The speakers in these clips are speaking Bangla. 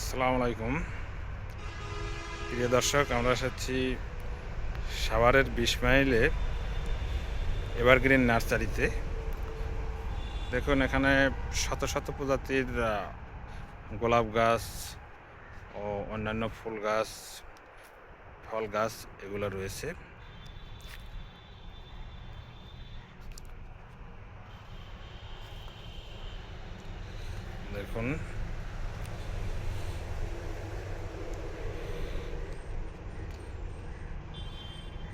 আসসালামু আলাইকুম প্রিয় দর্শক, আমরা এসেছি সাভারের ২০ মাইলে এভারগ্রিন নার্সারিতে। দেখুন, এখানে শত শত প্রজাতির গোলাপ গাছ ও অন্যান্য ফুল গাছ, ফল গাছ এগুলো রয়েছে। দেখুন,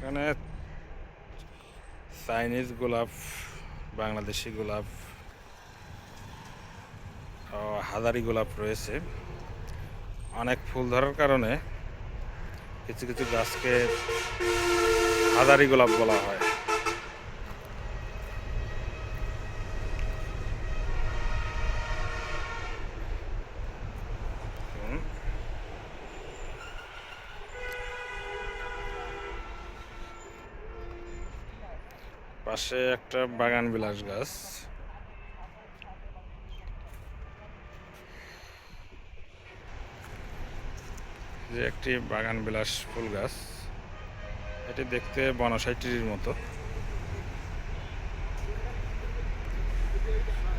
এখানে চাইনিজ গোলাপ, বাংলাদেশি গোলাপ ও হাজারি গোলাপ রয়েছে। অনেক ফুল ধরার কারণে কিছু কিছু গাছকে হাজারি গোলাপ বলা হয়। হুম, পাশে একটা বাগান বিলাস গাছ। যে একটি বাগান বিলাস ফুল গাছ, এটি দেখতে বনসাই ট্রির মতো।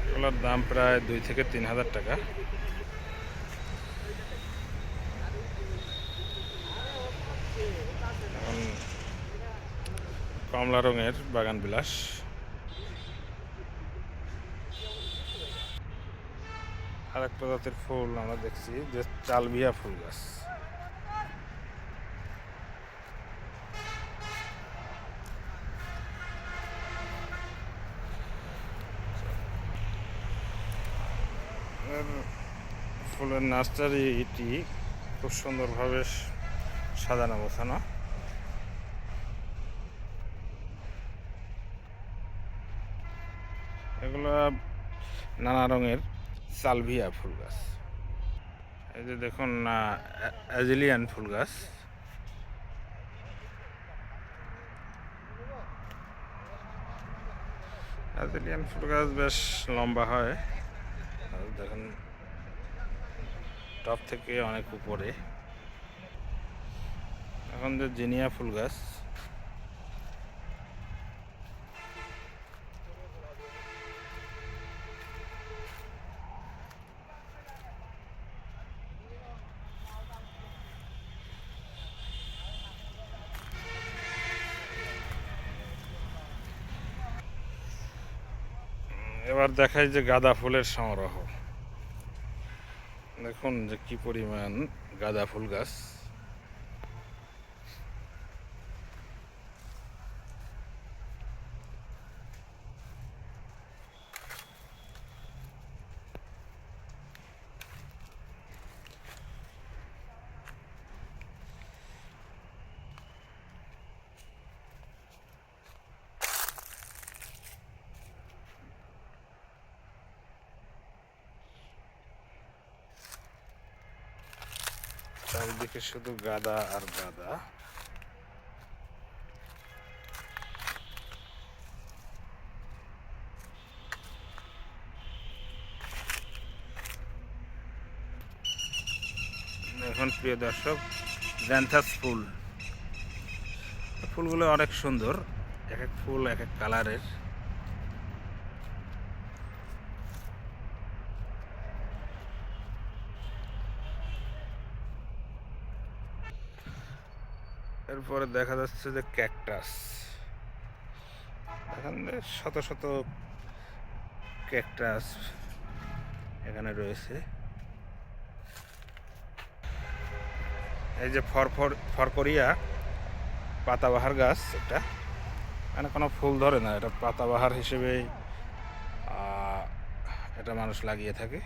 এগুলোর দাম প্রায় ২ থেকে ৩ হাজার টাকা। এখন কমলা রঙের বাগান বিলাস। আরেক প্রজাতির ফুল আমরা দেখছি যে চালবিয়া ফুল গাছ। ফুলের নার্সারিটি খুব সুন্দরভাবে সাজানো গোছানো। এগুলো নানা রঙের সালভিয়া ফুল গাছ। এই যে দেখুন, অ্যাজিলিয়ান ফুল গাছ। অ্যাজিলিয়ান ফুল গাছ বেশ লম্বা হয়, আর দেখুন টপ থেকে অনেক উপরে। এখন যে জিনিয়া ফুল গাছ, এবার দেখাই যে গাঁদা ফুলের সমারোহ। দেখুন যে কি পরিমাণ গাঁদা ফুল গাছ। চারিদিকে শুধু গাঁদা আর গাঁদা। এখন প্রিয় দর্শক, জ্যান্থাস ফুল। ফুলগুলো অনেক সুন্দর, এক এক ফুল এক এক কালারের। এরপরে দেখা যাচ্ছে যে ক্যাকটাস। এখানে শত শত ক্যাকটাস এখানে রয়েছে। এই যে ফরকরিয়া পাতাবাহার গাছ, এটা এখানে কোনো ফুল ধরে না, এটা পাতাবাহার হিসেবেই এটা মানুষ লাগিয়ে থাকে।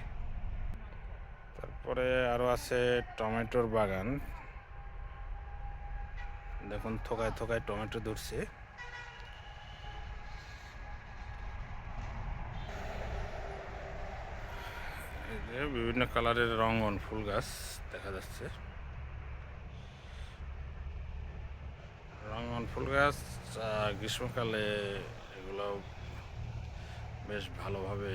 তারপরে আরও আছে টমেটোর বাগান। দেখুন থোকায় থোকায় টমেটো ধরছে। এই যে বিভিন্ন কালারের রঙন ফুল গাছ দেখা যাচ্ছে। রঙন ফুল গাছ গ্রীষ্মকালে এগুলো বেশ ভালোভাবে